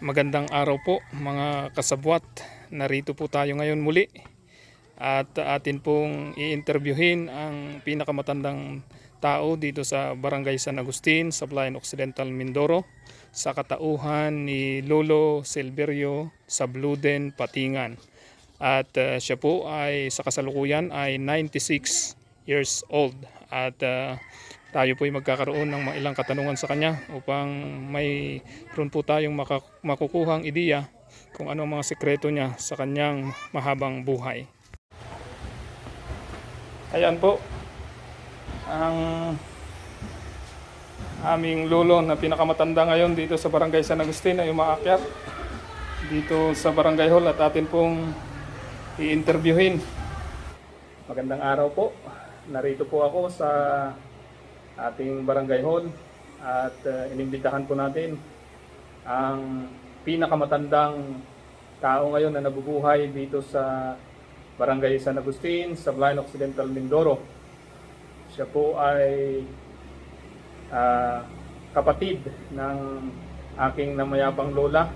Magandang araw po mga kasabwat. Narito po tayo ngayon muli at atin pong i-interviewin ang pinakamatandang tao dito sa Barangay San Agustin, Sablayan Occidental, Mindoro, sa katauhan ni Lolo Silverio Sabluden Patingan. At siya po ay sa kasalukuyan ay 96 years old at tayo po ay magkakaroon ng mga ilang katanungan sa kanya upang mayroon po tayong makukuhang ideya kung ano ang mga sekreto niya sa kanyang mahabang buhay. Ayan po ang aming lolo na pinakamatanda ngayon dito sa Barangay San Agustin ay umaakyat dito sa Barangay Hall at atin pong i-interviewin. Magandang araw po. Narito po ako sa ating Barangay Hall at inimbitahan po natin ang pinakamatandang tao ngayon na nabubuhay dito sa Barangay San Agustin, Sablayan Occidental, Mindoro. Siya po ay kapatid ng aking namayapang lola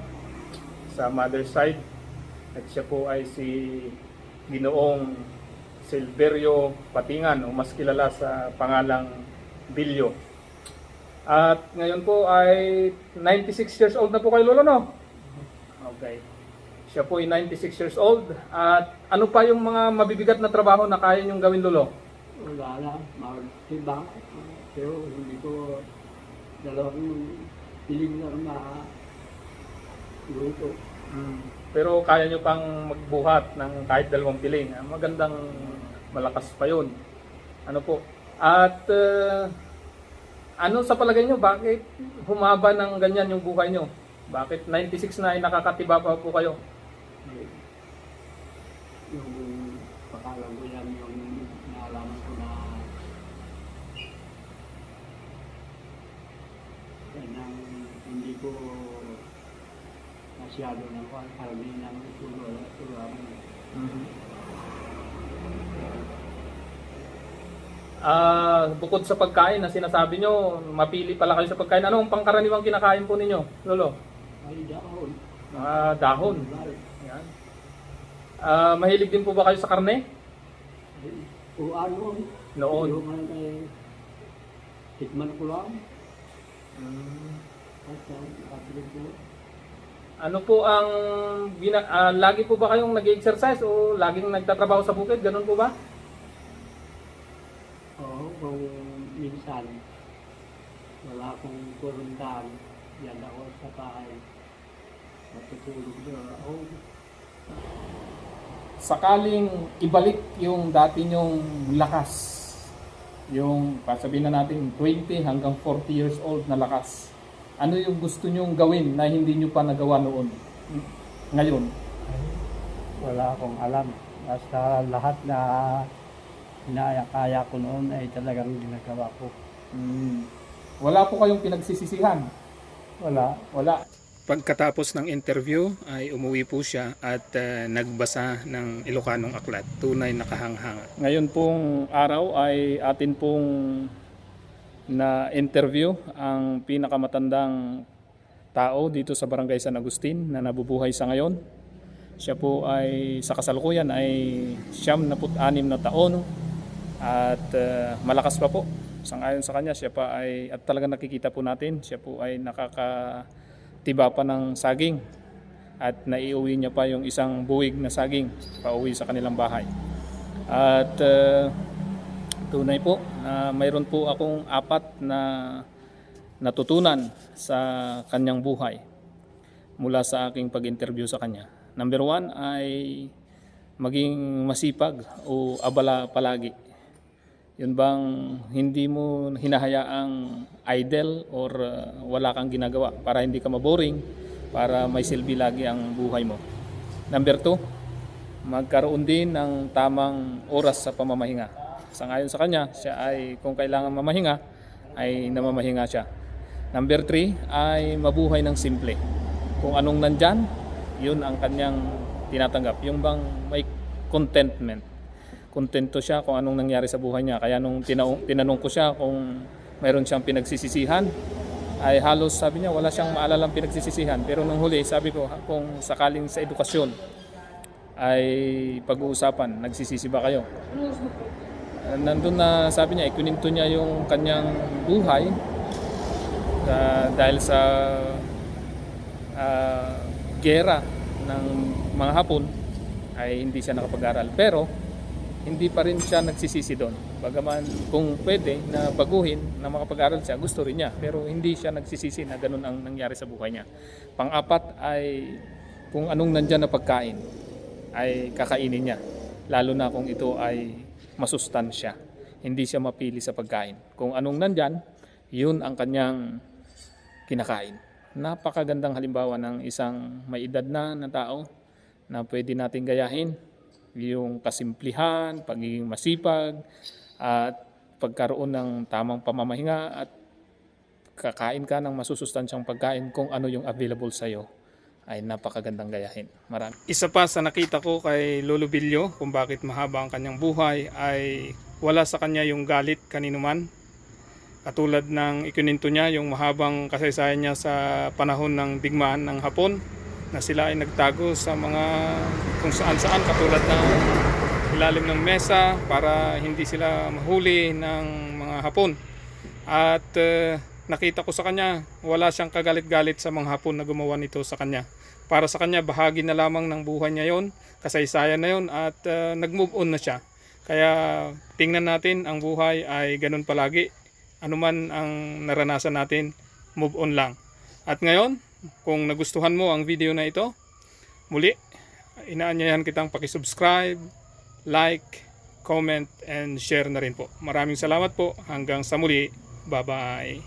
sa mother side at siya po ay si Ginoong Silverio Patingan o mas kilala sa pangalang Bilyo. At ngayon po ay 96 years old na po kayo, lolo, no? Okay. Siya po ay 96 years old. At ano pa yung mga mabibigat na trabaho na kaya niyong gawin, lolo? Wala na, magtibang. Pero hindi ko dalawang piling na luto. Pero kaya niyo pang magbuhat ng kahit dalawang piling. Magandang malakas pa yun. Ano po? At ano sa palagay nyo, bakit humaba ng ganyan yung buhay nyo? Bakit 96 na ay nakakatiba pa po kayo? Yung pakalang ko yan, yung naalaman ko na nang hindi ko masyado ng karami ng tulungan. Bukod sa pagkain na sinasabi nyo, mapili pala kayo sa pagkain. Ano ang pangkaraniwang kinakain po ninyo, lolo? Ay, dahon. Dahon. Yan. Mahilig din po ba kayo sa karne? O ano? Noon. Yung tikman ko lang. At kapilin ko. Ano po ang lagi po ba kayong nag-exercise o laging nagtatrabaho sa bukid? Ganun po ba? Oo, kung minsan wala akong kurundan, yan ako sa bahay. Matutulog na ako. Sakaling ibalik yung dati nyong lakas, yung sabihin na natin 20 hanggang 40 years old na lakas, ano yung gusto nyong gawin na hindi nyo pa nagawa noon? Ngayon? Wala akong alam. Basta lahat na kaya ko noon ay talagang ginagawa ko. Wala po kayong pinagsisisihan? Wala. Wala. Pagkatapos ng interview ay umuwi po siya at nagbasa ng Ilocanong aklat, Tunay na Kahanghanga. Ngayon pong araw ay atin pong na-interview ang pinakamatandang tao dito sa Barangay San Agustin na nabubuhay sa ngayon. Siya po ay sa kasalukuyan ay 76 na taon at malakas pa po. Sangayon sa kanya, siya pa ay, at talagang nakikita po natin, siya po ay nakakatiba pa ng saging at naiuwi niya pa yung isang buwig na saging pauwi sa kanilang bahay. At tunay po na mayroon po akong 4 na natutunan sa kanyang buhay mula sa aking pag-interview sa kanya. Number 1 ay maging masipag o abala palagi. Yun bang hindi mo hinahayaang idle or wala kang ginagawa para hindi ka maboring, para may silbi lagi ang buhay mo. Number 2, magkaroon din ng tamang oras sa pamamahinga. Sangayon sa kanya, siya ay kung kailangan mamahinga, ay namamahinga siya. Number 3 ay mabuhay ng simple. Kung anong nandyan, yun ang kanyang tinatanggap. Yung bang may contentment. Kontento siya kung anong nangyari sa buhay niya. Kaya nung tinanong ko siya kung mayroon siyang pinagsisisihan, ay halos sabi niya wala siyang maalalang pinagsisisihan. Pero nung huli sabi ko kung sakaling sa edukasyon ay pag-uusapan, nagsisisi ba kayo? Nandun na sabi niya, ikuninto niya yung kanyang buhay dahil sa gera ng mga Hapon ay hindi siya nakapag-aral. Pero hindi pa rin siya nagsisisi doon. Bagaman kung pwede na baguhin na makapag-aral siya, gusto rin niya. Pero hindi siya nagsisisi na ganun ang nangyari sa buhay niya. Pang-apat ay kung anong nandyan na pagkain ay kakainin niya. Lalo na kung ito ay masustansya. Hindi siya mapili sa pagkain. Kung anong nandyan, yun ang kanyang kinakain. Napakagandang halimbawa ng isang may edad na tao na pwede natin gayahin. Yung kasimplihan, pagiging masipag, at pagkaroon ng tamang pamamahinga at kakain ka ng masusustansyang pagkain kung ano yung available sa'yo ay napakagandang gayahin. Marami. Isa pa sa nakita ko kay Lolo Bilyo kung bakit mahaba ang kanyang buhay ay wala sa kanya yung galit kanino man. Katulad ng ikininto niya yung mahabang kasaysayan niya sa panahon ng digmaan ng Hapon na sila ay nagtago sa mga kung saan-saan katulad ng ilalim ng mesa para hindi sila mahuli ng mga Hapon. At nakita ko sa kanya, wala siyang kagalit-galit sa mga Hapon na gumawa nito sa kanya. Para sa kanya, bahagi na lamang ng buhay niya yon, kasaysayan na yon at nag-move on na siya. Kaya tingnan natin, ang buhay ay ganun palagi. Ano man ang naranasan natin, move on lang. At ngayon, kung nagustuhan mo ang video na ito, muli, inaanyayahan kitang pakisubscribe, like, comment, and share na rin po. Maraming salamat po. Hanggang sa muli. Bye-bye.